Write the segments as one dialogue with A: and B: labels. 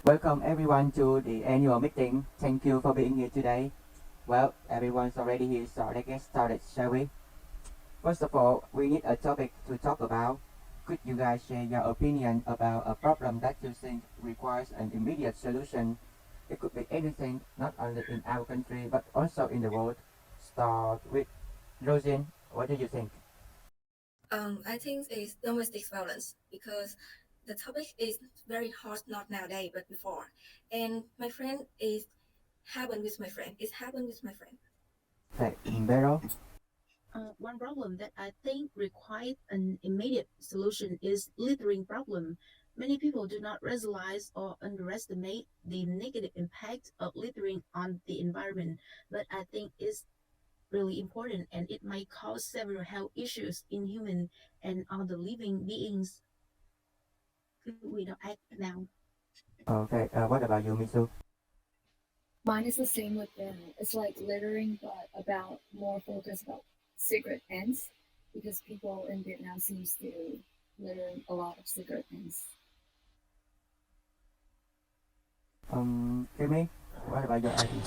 A: Welcome everyone to the annual meeting. Thank you for being here today. Well, everyone's already here, so let's get started, shall we? First of all, we need a topic to talk about. Could you guys share your opinion about a problem that you think requires an immediate solution? It could be anything, not only in our country, but also in the world. Start with Rhosyn. What do you think?
B: I think it's domestic violence because the topic is very hot, not nowadays, but before. And my friend is happened with my friend. It's happened with my friend.
A: Okay, Beryl.
C: One problem that I think requires an immediate solution is littering problem. Many people do not realize or underestimate the negative impact of littering on the environment, but I think it's really important and it might cause several health issues in human and other living beings if we don't act now.
A: Okay, what about you, Mixu?
D: Mine is the same with them. It's like littering, but about more focus about cigarette ends, because people in Vietnam seems to litter a lot of cigarette ends.
A: Kimi, what about your idea?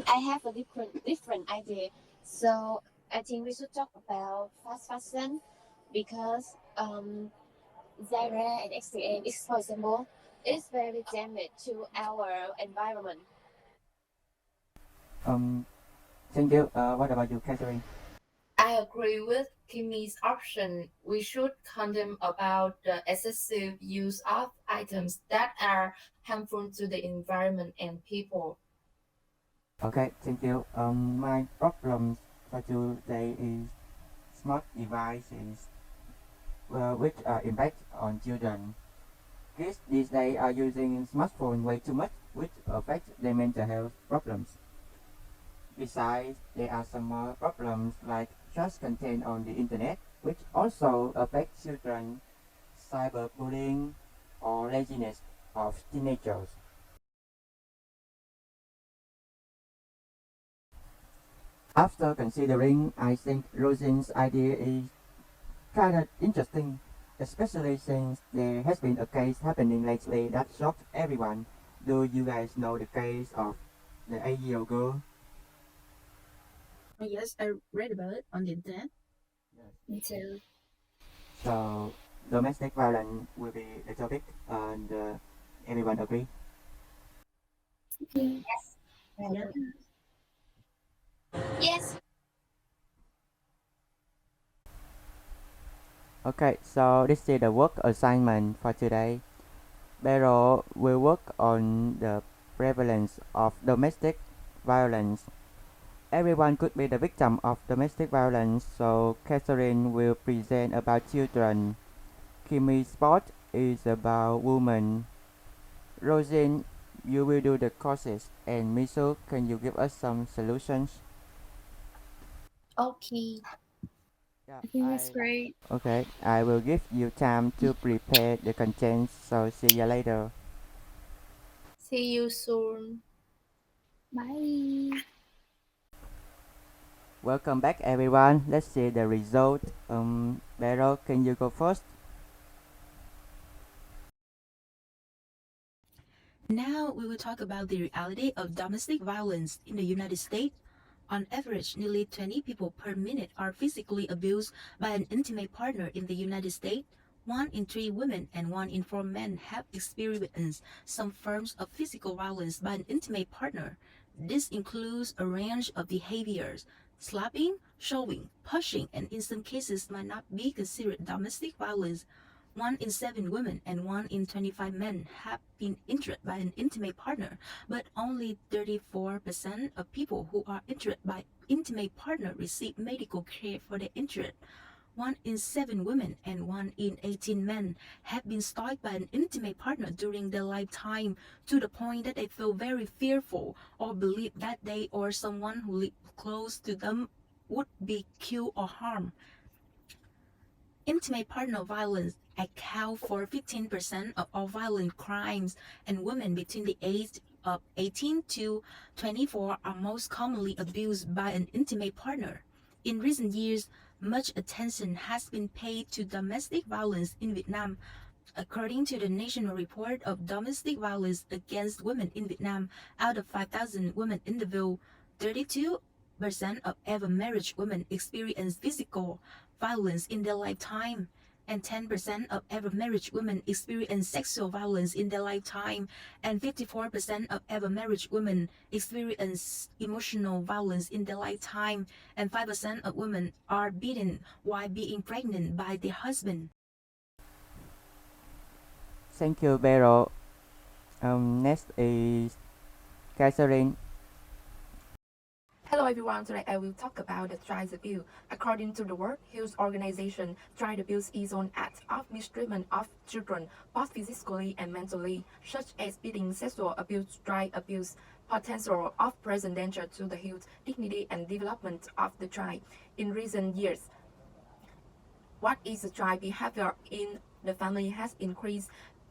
E: I have a different idea. So I think we should talk about fast fashion because Zara and XTM is, for example, is very damage to our environment.
A: Um, Thank you. What about you, Catherine?
F: I agree with Kimi's option. We should condemn about the excessive use of items that are harmful to the environment and people.
A: Okay, thank you. My problem for today is smart devices, which impact on children. Kids these days are using smartphone way too much, which affects their mental health problems. Besides, there are some more problems like trash content on the internet, which also affect children, cyberbullying, or laziness of teenagers. After considering, I think Rosyn's idea is kind of interesting, especially since there has been a case happening lately that shocked everyone. Do you guys know the case of the 8-year-old girl?
C: Yes, I read about it on the internet.
A: Yes.
D: Me too.
A: So, domestic violence will be the topic, and everyone agree?
D: Okay.
C: Yeah.
E: Yes,
A: Okay, so this is the work assignment for today. Beryl will work on the prevalence of domestic violence. Everyone could be the victim of domestic violence, so Katherine will present about children. Kimi's sport is about women. Rosyn, you will do the causes, and Miso, can you give us some solutions?
E: okay.
A: Yeah,
D: I think that's great.
A: okay. I will give you time to prepare the contents. So see you later.
F: See you soon.
D: Bye.
A: Welcome back, everyone. Let's see the result. Beryl, can you go first?
C: Now we will talk about the reality of domestic violence in the United States. On average, nearly 20 people per minute are physically abused by an intimate partner in the United States. 1 in 3 women and 1 in 4 men have experienced some forms of physical violence by an intimate partner. This includes a range of behaviors. Slapping, shoving, pushing, and in some cases might not be considered domestic violence. 1 in 7 women and 1 in 25 men have been injured by an intimate partner, but only 34% of people who are injured by intimate partner receive medical care for their injured. 1 in 7 women and 1 in 18 men have been stalked by an intimate partner during their lifetime to the point that they feel very fearful or believe that they or someone who lives close to them would be killed or harmed. Intimate partner violence account for 15% of all violent crimes, and women between the age of 18 to 24 are most commonly abused by an intimate partner. In recent years, much attention has been paid to domestic violence in Vietnam, According to the National Report of Domestic Violence Against Women in Vietnam, out of 5,000 women interviewed, 32% of ever married women experience physical violence in their lifetime, and 10% of ever married women experience sexual violence in their lifetime, and 54% of ever married women experience emotional violence in their lifetime, and 5% of women are beaten while being pregnant by their husband.
A: Thank you, Beryl. Next is Katherine.
G: Hello everyone, today I will talk about the child abuse. According to the World Health Organization, child abuse is an act of mistreatment of children, both physically and mentally, such as beating, sexual abuse, child abuse, potential of present danger to the health, dignity, and development of the child. In recent years, what is the child behavior in the family has increased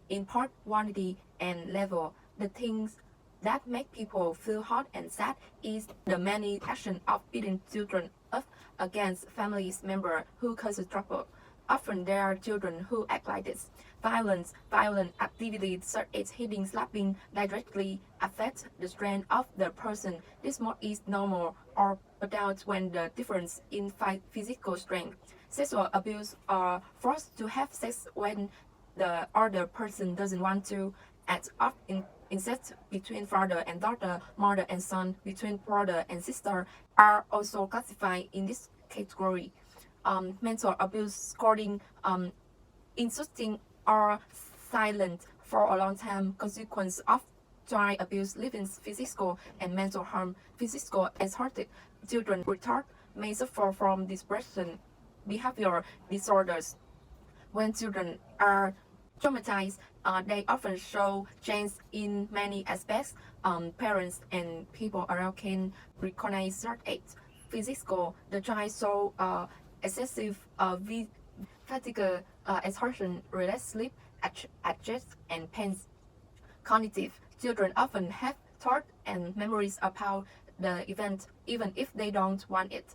G: in part quantity and level. The things that make people feel hot and sad is the many actions of beating children up against family members who cause trouble. Often there are children who act like this. Violent activities such as hitting, slapping directly affect the strength of the person. This more is normal or adult when the difference in physical strength. Sexual abuse are forced to have sex when the other person doesn't want to. Acts of incest between father and daughter, mother and son, between brother and sister are also classified in this category. Mental abuse, scolding, insulting, or silent for a long time. Consequence of child abuse, living physical and mental harm. Physical assaulted children retard may suffer from depression, behavior disorders. When children are traumatized, they often show change in many aspects. Parents and people around can recognize certain physical. The child show excessive fatigue, exhaustion, relaxed sleep, adjust, and pains. Cognitive. Children often have thoughts and memories about the event, even if they don't want it.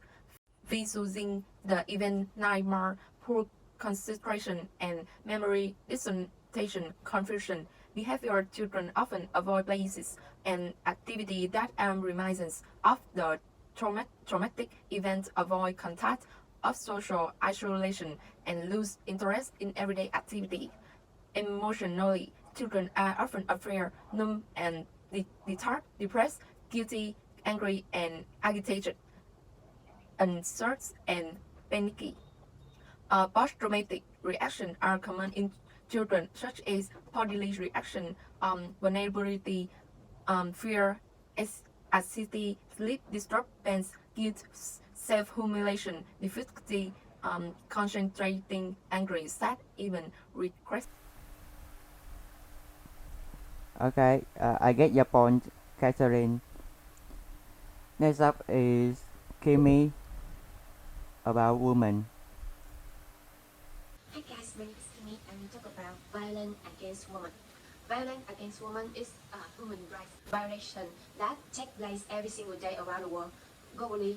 G: Visualizing the event, nightmare, poor concentration, and memory disorientation, confusion. Behavioral children often avoid places and activities that are reminiscent of the traumatic event, avoid contact, of social isolation, and lose interest in everyday activity. Emotionally, children are often afraid, numb, and depressed, guilty, angry, and agitated, uncertain, and panicky. Post-traumatic reactions are common in children, such as bodily reaction, vulnerability, fear, anxiety, sleep disturbance, guilt, self-humiliation, difficulty, concentrating, angry, sad, even regret.
A: Okay, I get your point, Katherine. Next up is Kimi about women.
E: Hi guys, my name is Kimi and we talk about violence against women. Violence against women is a human rights violation that takes place every single day around the world. Globally,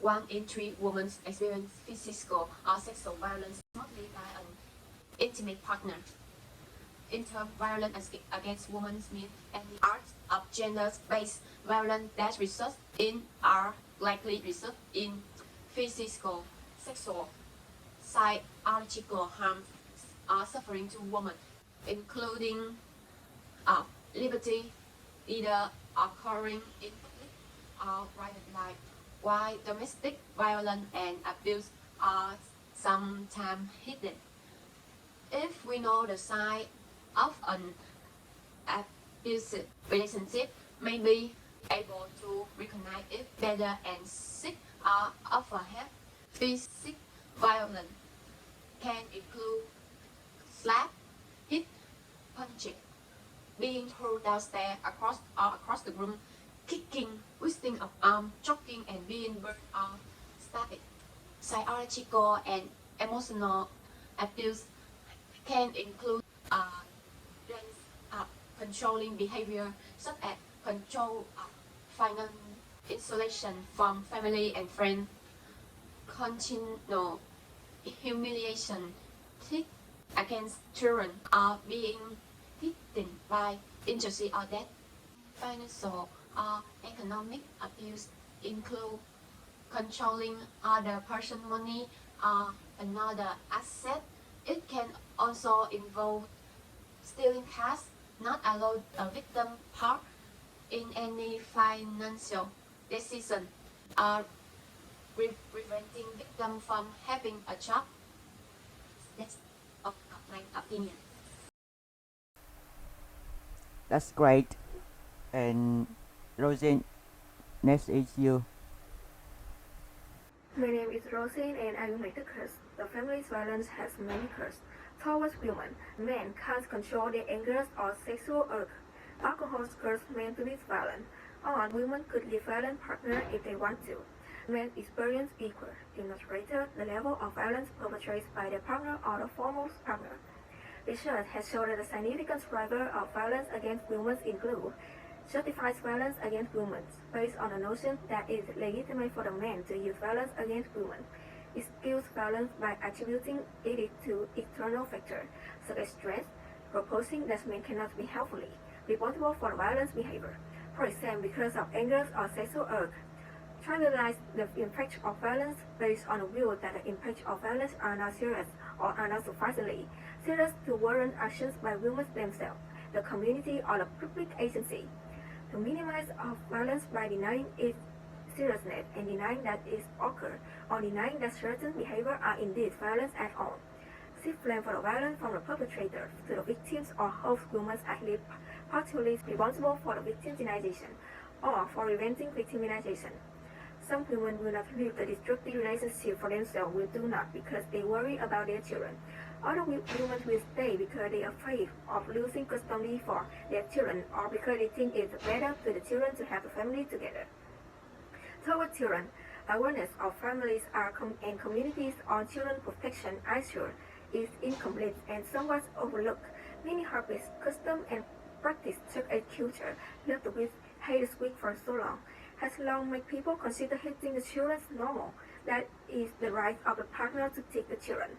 E: 1 in 3 women experience physical or sexual violence, mostly by an intimate partner. In terms, violence against women means any acts of gender-based violence that results in or likely result in physical, sexual, psychological harm or suffering to women, including liberty, either occurring in public or private life, while domestic violence and abuse are sometimes hidden. If we know the sign of an abusive relationship, may be able to recognize it better and seek or offer help. Physical violence can include slap, hit, punching, being thrown downstairs across the room, kicking, twisting of arm, choking, and being burned or stabbed. Psychological and emotional abuse can include controlling behavior, such as control of financial isolation from family and friends, continual humiliation, against children are being threatened by injustice or death. Financial or economic abuse include controlling other person's money or another asset. It can also involve stealing cash, not allow a victim part in any financial decision, or preventing victim from having a job. That's of my opinion.
A: That's great. And Rhosyn, next is you.
B: My name is Rhosyn and I will make the curse. The family's violence has many curses. Towards women, men can't control their anger or sexual urge. Alcohol curses men to be violent. Or women could leave violent partner if they want to. Men experience equal. In Australia, the level of violence perpetrated by their partner or the former partner. Research has shown that the significant driver of violence against women include justifies violence against women based on the notion that it is legitimate for the man to use violence against women. It excuse violence by attributing it to external factors such as stress, proposing that men cannot be helpfully responsible for violence behavior, for example because of anger or sexual urge. Trivialize the impact of violence based on the view that the impact of violence are not serious or are not sufficiently serious to warrant actions by women themselves, the community, or the public agency. To minimize of violence by denying its seriousness and denying that it occurred, or denying that certain behavior are indeed violence at all. Shift blame for the violence from the perpetrator to the victims or hold women at least partially responsible for the victimization or for preventing victimization. Some women will not leave the destructive relationship for themselves will do not because they worry about their children. Other women will stay because they are afraid of losing custody for their children or because they think it's better for the children to have a family together. Toward children, awareness of families and communities on children protection issue is incomplete and somewhat overlooked. Many habits, customs, and practices such as culture left with hate speak for so long has long made people consider hating the children normal. That is the right of the partner to take the children.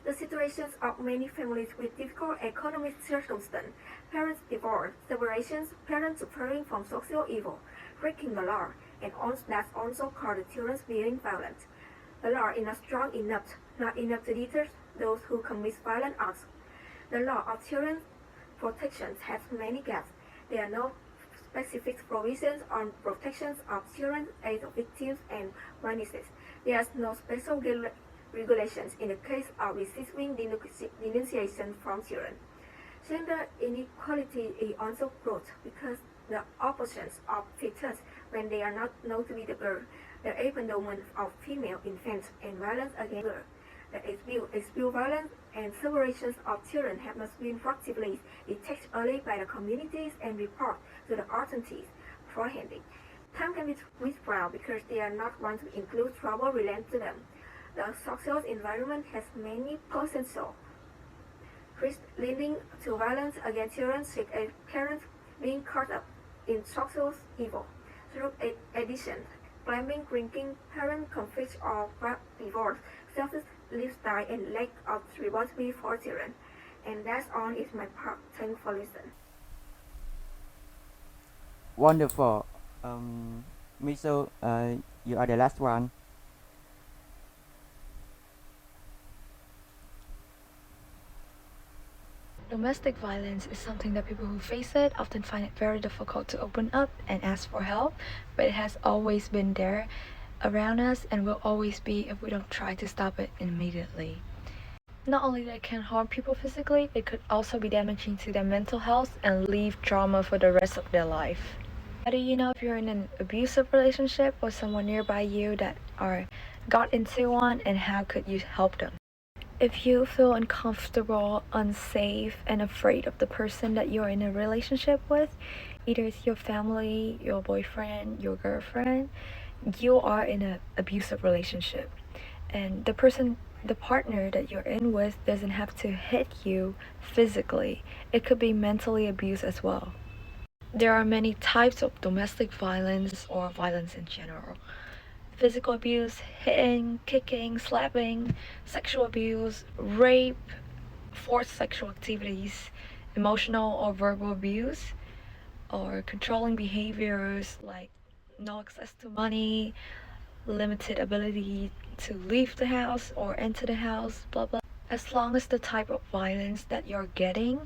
B: The situations of many families with difficult economic circumstances, parents' divorce, separations, parents suffering from social evil, breaking the law, and that's also called the children being violent. The law is not strong enough, not enough to deter those who commit violent acts. The law of children protection has many gaps. There are no specific provisions on protections of children as victims and witnesses. There is no special regulations in the case of receiving denunciation from children. Gender inequality is also growth because the oppositions of fetus when they are not known to be the girl, the abandonment of female infants and violence against girls. The expel violence and separations of children have not been proactively detected early by the communities and reported to the authorities beforehand. Time can be withdrawn because they are not want to include trouble related to them. The social environment has many potential risks leading to violence against children, such as parents being caught up in social evil through addiction, blaming, drinking, parent conflict or divorce, selfish lifestyle, and lack of responsibility for children. And that's all is my part. Thanks for listening.
A: Wonderful. Mixu, you are the last one.
H: Domestic violence is something that people who face it often find it very difficult to open up and ask for help, but it has always been there around us and will always be if we don't try to stop it immediately. Not only that it can harm people physically, it could also be damaging to their mental health and leave trauma for the rest of their life. How do you know if you're in an abusive relationship or someone nearby you that got into one, and how could you help them? If you feel uncomfortable, unsafe, and afraid of the person that you're in a relationship with, either it's your family, your boyfriend, your girlfriend, you are in an abusive relationship. And the partner that you're in with doesn't have to hit you physically. It could be mentally abused as well. There are many types of domestic violence or violence in general. Physical abuse, hitting, kicking, slapping, sexual abuse, rape, forced sexual activities, emotional or verbal abuse, or controlling behaviors like no access to money, limited ability to leave the house or enter the house, blah blah. As long as the type of violence that you're getting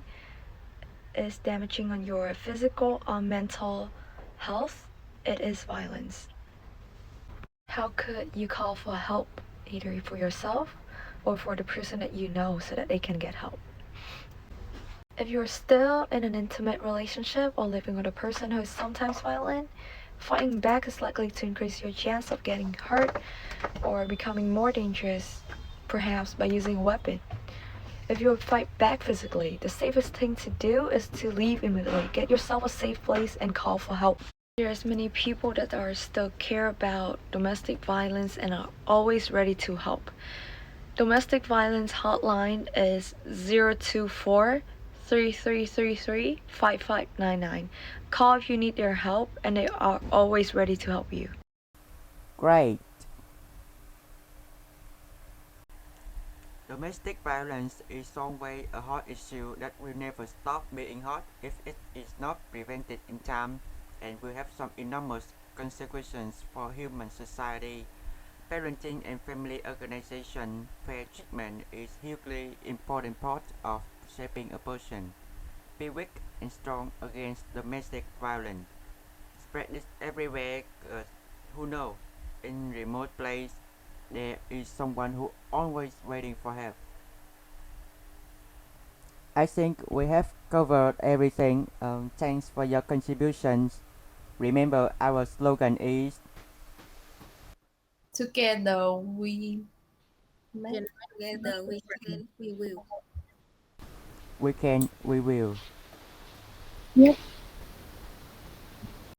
H: is damaging on your physical or mental health, it is violence. How could you call for help, either for yourself or for the person that you know, so that they can get help? If you're still in an intimate relationship or living with a person who is sometimes violent, fighting back is likely to increase your chance of getting hurt or becoming more dangerous, perhaps by using a weapon. If you fight back physically, the safest thing to do is to leave immediately. Get yourself a safe place and call for help. There's many people that are still care about domestic violence and are always ready to help. Domestic violence hotline is 024 3333 5599. Call if you need their help, and they are always ready to help you.
A: Great. Domestic violence is always a hot issue that will never stop being hot if it is not prevented in time, and will have some enormous consequences for human society. Parenting and family organization fair treatment is hugely important part of shaping a person. Be weak and strong against domestic violence. Spread this everywhere, 'cause who knows, in remote place there is someone who always waiting for help. I think we have covered everything. Thanks for your contributions. Remember, our slogan is
F: Together we make.
B: Together we can, we will.
A: we can, we will.
D: Yep.